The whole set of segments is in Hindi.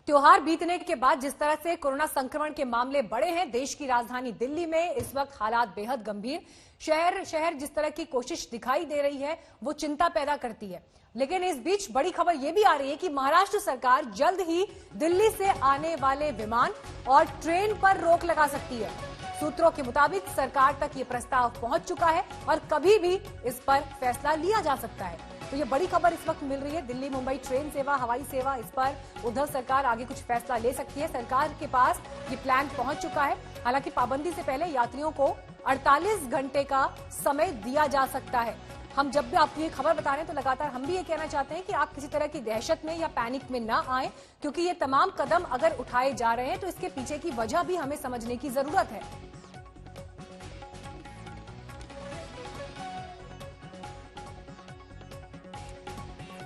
त्योहार बीतने के बाद जिस तरह से कोरोना संक्रमण के मामले बढ़े हैं देश की राजधानी दिल्ली में इस वक्त हालात बेहद गंभीर। शहर जिस तरह की कोशिश दिखाई दे रही है वो चिंता पैदा करती है। लेकिन इस बीच बड़ी खबर यह भी आ रही है कि महाराष्ट्र सरकार जल्द ही दिल्ली से आने वाले विमान और ट्रेन पर रोक लगा सकती है। सूत्रों के मुताबिक सरकार तक ये प्रस्ताव पहुंच चुका है और कभी भी इस पर फैसला लिया जा सकता है। तो ये बड़ी खबर इस वक्त मिल रही है। दिल्ली मुंबई ट्रेन सेवा, हवाई सेवा, इस पर उद्धव सरकार आगे कुछ फैसला ले सकती है। सरकार के पास ये प्लान पहुंच चुका है। हालांकि पाबंदी से पहले यात्रियों को 48 घंटे का समय दिया जा सकता है। हम जब भी आपको ये खबर बता रहे हैं तो लगातार हम भी ये कहना चाहते हैं कि आप किसी तरह की दहशत में या पैनिक में ना आए, क्योंकि ये तमाम कदम अगर उठाए जा रहे हैं तो इसके पीछे की वजह भी हमें समझने की जरूरत है।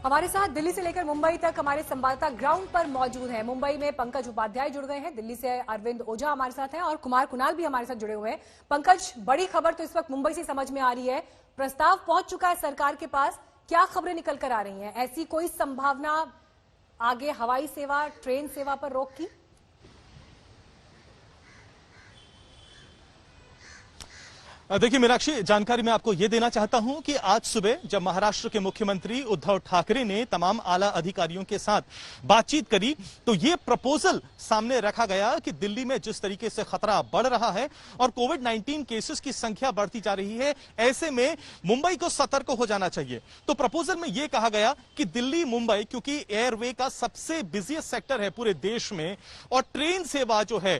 हमारे साथ दिल्ली से लेकर मुंबई तक हमारे संवाददाता ग्राउंड पर मौजूद हैं। मुंबई में पंकज उपाध्याय जुड़ गए हैं, दिल्ली से अरविंद ओझा हमारे साथ हैं और कुमार कुणाल भी हमारे साथ जुड़े हुए हैं। पंकज, बड़ी खबर तो इस वक्त मुंबई से समझ में आ रही है, प्रस्ताव पहुंच चुका है सरकार के पास। क्या खबरें निकल कर आ रही हैं? ऐसी कोई संभावना आगे हवाई सेवा, ट्रेन सेवा पर रोक की? देखिए मीनाक्षी, जानकारी मैं आपको यह देना चाहता हूं कि आज सुबह जब महाराष्ट्र के मुख्यमंत्री उद्धव ठाकरे ने तमाम आला अधिकारियों के साथ बातचीत करी तो यह प्रपोजल सामने रखा गया कि दिल्ली में जिस तरीके से खतरा बढ़ रहा है और कोविड-19 केसेस की संख्या बढ़ती जा रही है, ऐसे में मुंबई को सतर्क हो जाना चाहिए। तो प्रपोजल में यह कहा गया कि दिल्ली मुंबई, क्योंकि एयरवे का सबसे बिजिएस्ट सेक्टर है पूरे देश में और ट्रेन सेवा जो है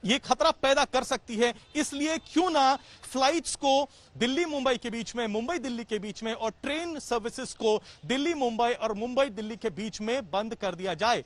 ये खतरा पैदा कर सकती है, इसलिए क्यों ना फ्लाइट्स को दिल्ली मुंबई के बीच में, मुंबई दिल्ली के बीच में और ट्रेन सर्विसेज को दिल्ली मुंबई और मुंबई दिल्ली के बीच में बंद कर दिया जाए।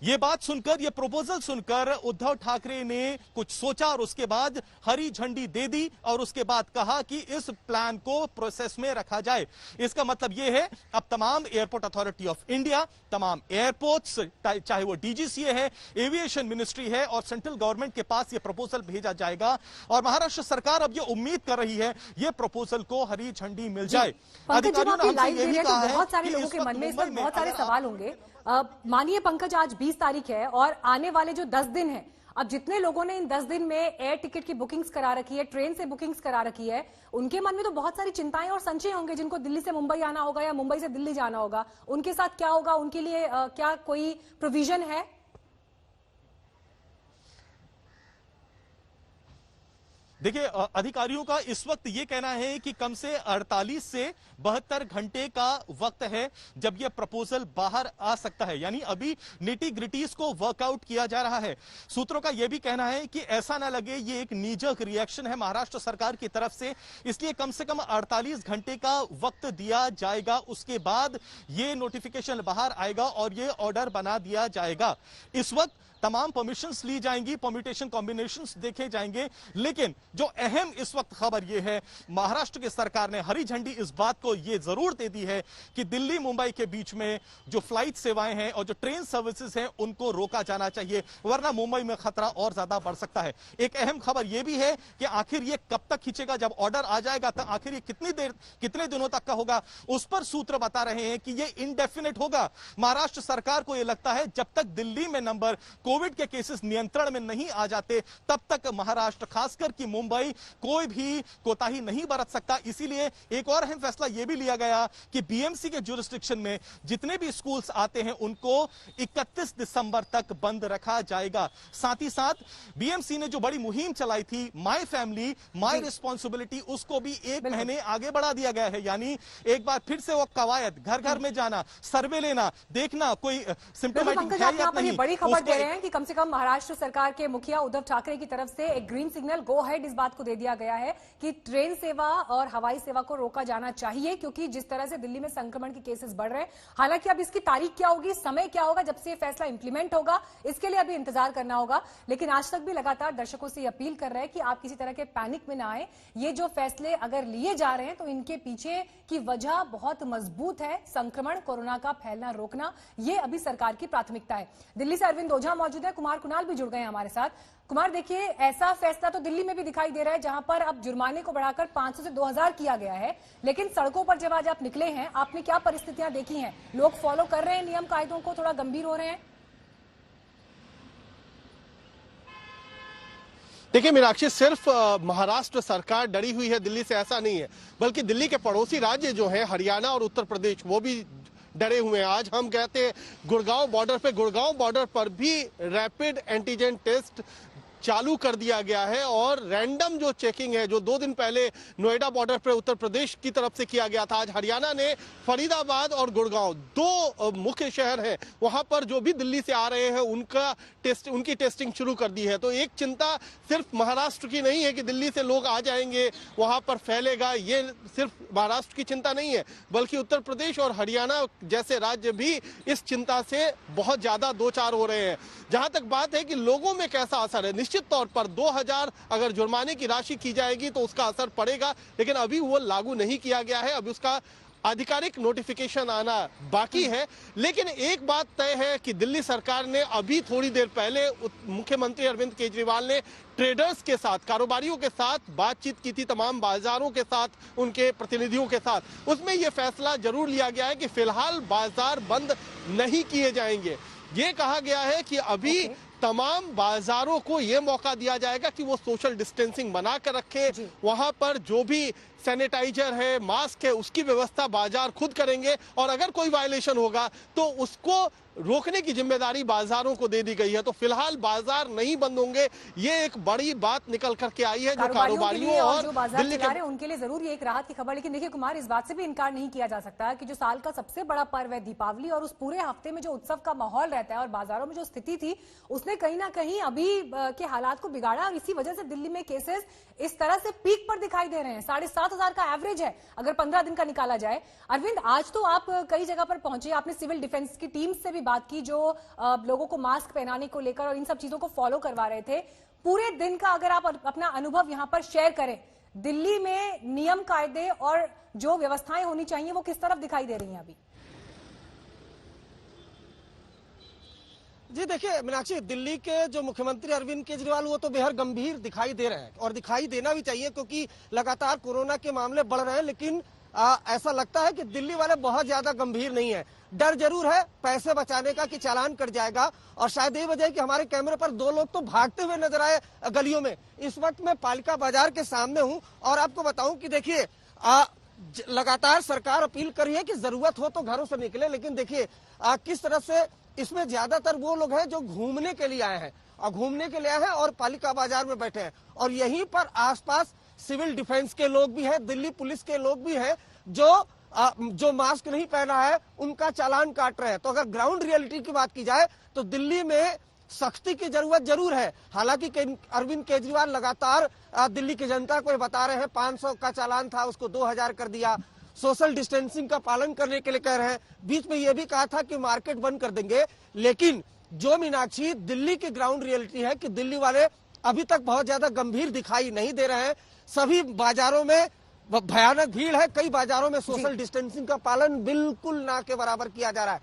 ये बात सुनकर, ये प्रपोजल सुनकर उद्धव ठाकरे ने कुछ सोचा और उसके बाद हरी झंडी दे दी और उसके बाद कहा कि इस प्लान को प्रोसेस में रखा जाए। इसका मतलब यह है अब तमाम एयरपोर्ट अथॉरिटी ऑफ इंडिया, तमाम एयरपोर्ट्स, चाहे वो डीजीसीए है, एविएशन मिनिस्ट्री है और सेंट्रल गवर्नमेंट के पास ये प्रपोजल भेजा जाएगा और महाराष्ट्र सरकार अब ये उम्मीद कर रही है ये प्रपोजल को हरी झंडी मिल जाए। अधिकारियों ने हमसे ये भी कहा है, बहुत सारे लोगों के मन में इस वक्त बहुत सारे सवाल होंगे। मानिए पंकज, आज 20 तारीख है और आने वाले जो 10 दिन हैं, अब जितने लोगों ने इन 10 दिन में एयर टिकट की बुकिंग्स करा रखी है, ट्रेन से बुकिंग्स करा रखी है, उनके मन में तो बहुत सारी चिंताएं और संशय होंगे। जिनको दिल्ली से मुंबई आना होगा या मुंबई से दिल्ली जाना होगा, उनके साथ क्या होगा? उनके लिए क्या कोई प्रोविजन है? देखिए, अधिकारियों का इस वक्त ये कहना है कि कम से 48 से 72 घंटे का वक्त है जब यह प्रपोजल बाहर आ सकता है, यानी अभी निटी ग्रिटीज को वर्कआउट किया जा रहा है। सूत्रों का यह भी कहना है कि ऐसा ना लगे ये एक नीजक रिएक्शन है महाराष्ट्र सरकार की तरफ से कम 48 घंटे का वक्त दिया जाएगा। उसके बाद ये नोटिफिकेशन बाहर आएगा और ये ऑर्डर बना दिया जाएगा। इस वक्त तमाम परमिशंस ली जाएंगी, परम्यूटेशन कॉम्बिनेशंस देखे जाएंगे, लेकिन जो अहम इस वक्त खबर यह है, महाराष्ट्र की सरकार ने हरी झंडी इस बात को यह जरूर दे दी है कि दिल्ली मुंबई के बीच में जो फ्लाइट सेवाएं हैं और जो ट्रेन सर्विसेज हैं उनको रोका जाना चाहिए, वरना मुंबई में खतरा और ज्यादा बढ़ सकता है। एक अहम खबर यह भी है कि आखिर ये कब तक खींचेगा, जब ऑर्डर आ जाएगा तो आखिर ये कितने दिनों तक का होगा, उस पर सूत्र बता रहे हैं कि ये इनडेफिनेट होगा। महाराष्ट्र सरकार को यह लगता है जब तक दिल्ली में नंबर कोविड के केसेस नियंत्रण में नहीं आ जाते तब तक महाराष्ट्र, खासकर कि मुंबई, कोई भी कोताही नहीं बरत सकता। इसीलिए एक और अहम फैसला यह भी लिया गया कि बीएमसी के ज्यूरिसडिक्शन में जितने भी स्कूल्स आते हैं उनको 31 दिसंबर तक बंद रखा जाएगा। साथ ही साथ बीएमसी ने जो बड़ी मुहिम चलाई थी माय फैमिली माय रिस्पॉन्सिबिलिटी, उसको भी 1 महीने आगे बढ़ा दिया गया है। यानी एक बार फिर से वो कवायद, घर घर में जाना, सर्वे लेना, देखना कोई सिम्टोमेटिक है या नहीं। बड़ी खबर दे रहे हैं कि कम से कम महाराष्ट्र सरकार के मुखिया उद्धव ठाकरे की तरफ से एक ग्रीन सिग्नल, गो हेड, इस बात को दे दिया गया है कि ट्रेन सेवा और हवाई सेवा को रोका जाना चाहिए, क्योंकि जिस तरह से दिल्ली में संक्रमण के केसेस बढ़ रहे हैं। हालांकि अब इसकी तारीख क्या होगी, समय क्या होगा, जब से ये फैसला इंप्लीमेंट होगा, इसके लिए अभी इंतजार करना होगा। लेकिन आज तक भी लगातार दर्शकों से अपील कर रहे हैं कि आप किसी तरह के पैनिक में ना आए। ये जो फैसले अगर लिए जा रहे हैं तो इनके पीछे की वजह बहुत मजबूत है। संक्रमण, कोरोना का फैलना रोकना, ये अभी सरकार की प्राथमिकता है। दिल्ली से अरविंद ओझा मौजूद है, कुमार कुणाल भी जुड़ गए हैं हमारे साथ। कुमार, देखिए, ऐसा फैसला तो दिल्ली में भी दिखाई दे रहा है जहां पर अब जुर्माने को बढ़ाकर 500 से 2000 किया गया है, लेकिन सड़कों पर जब आज आप निकले हैं, आपने क्या परिस्थितियां देखी हैं? लोग फॉलो कर रहे हैं नियम कायदों को, थोड़ा गंभीर हो रहे हैं? देखिए मीनाक्षी, सिर्फ महाराष्ट्र सरकार डरी हुई है दिल्ली से, ऐसा नहीं है, बल्कि दिल्ली के पड़ोसी राज्य जो हैं हरियाणा और उत्तर प्रदेश, वो भी डरे हुए हैं। आज हम कहते हैं गुड़गांव बॉर्डर पर भी रैपिड एंटीजन टेस्ट चालू कर दिया गया है और रैंडम जो चेकिंग है, जो 2 दिन पहले नोएडा बॉर्डर पर उत्तर प्रदेश की तरफ से किया गया था, आज हरियाणा ने फरीदाबाद और गुड़गांव 2 मुख्य शहर हैं, वहां पर जो भी दिल्ली से आ रहे हैं उनकी टेस्टिंग शुरू कर दी है। तो एक चिंता सिर्फ महाराष्ट्र की नहीं है कि दिल्ली से लोग आ जाएंगे, वहां पर फैलेगा, ये सिर्फ महाराष्ट्र की चिंता नहीं है, बल्कि उत्तर प्रदेश और हरियाणा जैसे राज्य भी इस चिंता से बहुत ज्यादा दो चार हो रहे हैं। जहां तक बात है कि लोगों में कैसा असर है, निश्चित तौर पर 2000 अगर जुर्माने की राशि की जाएगी तो उसका असर पड़ेगा, लेकिन अभी वो लागू नहीं किया गया है, अभी उसका आधिकारिक नोटिफिकेशन आना बाकी है। लेकिन एक बात तय है कि दिल्ली सरकार ने अभी थोड़ी देर पहले मुख्यमंत्री अरविंद केजरीवाल ने ट्रेडर्स के साथ, कारोबारियों के साथ बातचीत की थी, तमाम बाजारों के साथ, उनके प्रतिनिधियों के साथ। उसमें यह फैसला जरूर लिया गया है कि फिलहाल बाजार बंद नहीं किए जाएंगे। ये कहा गया है कि अभी तमाम बाजारों को यह मौका दिया जाएगा कि वो सोशल डिस्टेंसिंग बनाकर रखे, वहां पर जो भी सैनिटाइजर है, मास्क है, उसकी व्यवस्था बाजार खुद करेंगे और अगर कोई वायलेशन होगा तो उसको रोकने की जिम्मेदारी बाजारों को दे दी गई है। तो फिलहाल बाजार नहीं बंद होंगे, ये एक बड़ी बात निकल करके आई है जो कारोबारियों और जो बाजार चला रहे हैं उनके लिए जरूर ये एक राहत की खबर। लेकिन देखिए कुमार, इस बात से भी इनकार नहीं किया जा सकता कि जो साल का सबसे बड़ा पर्व है दीपावली, और उस पूरे हफ्ते में जो उत्सव का माहौल रहता है और बाजारों में जो स्थिति थी उसने कहीं ना कहीं अभी के हालात को बिगाड़ा, और इसी वजह से दिल्ली में केसेस इस तरह से पीक पर दिखाई दे रहे हैं। 7,500 का एवरेज है अगर 15 दिन का निकाला जाए। अरविंद, आज तो आप कई जगह पर पहुंचे, आपने सिविल डिफेंस की टीम से भी बात की जो लोगों को मास्क पहनाने को लेकर और इन सब चीजों को फॉलो करवा रहे थे। पूरे दिन का अगर आप अपना अनुभव यहां पर शेयर करें, दिल्ली में नियम कायदे और जो व्यवस्थाएं होनी चाहिए वो किस तरफ दिखाई दे रही हैं अभी? जी देखिए मीनाक्षी, दिल्ली के जो मुख्यमंत्री अरविंद केजरीवाल वो तो बेहद गंभीर दिखाई दे रहे हैं और दिखाई देना भी चाहिए, क्योंकि लगातार कोरोना के मामले बढ़ रहे हैं। लेकिन ऐसा लगता है कि दिल्ली वाले बहुत ज्यादा गंभीर नहीं है। डर जरूर है पैसे बचाने का कि चालान कट जाएगा, और शायद ये वजह है कि हमारे कैमरे पर 2 लोग तो भागते हुए नजर आए गलियों में। इस वक्त मैं पालिका बाजार के सामने हूं और आपको बताऊं कि देखिए लगातार सरकार अपील कर रही है कि जरूरत हो तो घरों से निकले, लेकिन देखिए किस तरह से इसमें ज्यादातर वो लोग हैं जो घूमने के लिए आए हैं और पालिका बाजार में बैठे हैं, और यहीं पर आसपास सिविल डिफेंस के लोग भी हैं, दिल्ली पुलिस के लोग भी हैं जो मास्क नहीं पहना है उनका चालान काट रहे हैं। तो अगर ग्राउंड रियलिटी की बात की जाए तो दिल्ली में सख्ती की जरूरत जरूर है। हालांकि अरविंद केजरीवाल लगातार दिल्ली की जनता को बता रहे हैं 500 का चालान था उसको 2000 कर दिया, सोशल डिस्टेंसिंग का पालन करने के लिए कह रहे हैं। बीच में यह भी कहा था कि मार्केट बंद कर देंगे। लेकिन जो मीनाक्षी दिल्ली की ग्राउंड रियलिटी है कि दिल्ली वाले अभी तक बहुत ज्यादा गंभीर दिखाई नहीं दे रहे हैं। सभी बाजारों में भयानक भीड़ है, कई बाजारों में सोशल डिस्टेंसिंग का पालन बिल्कुल ना के बराबर किया जा रहा है।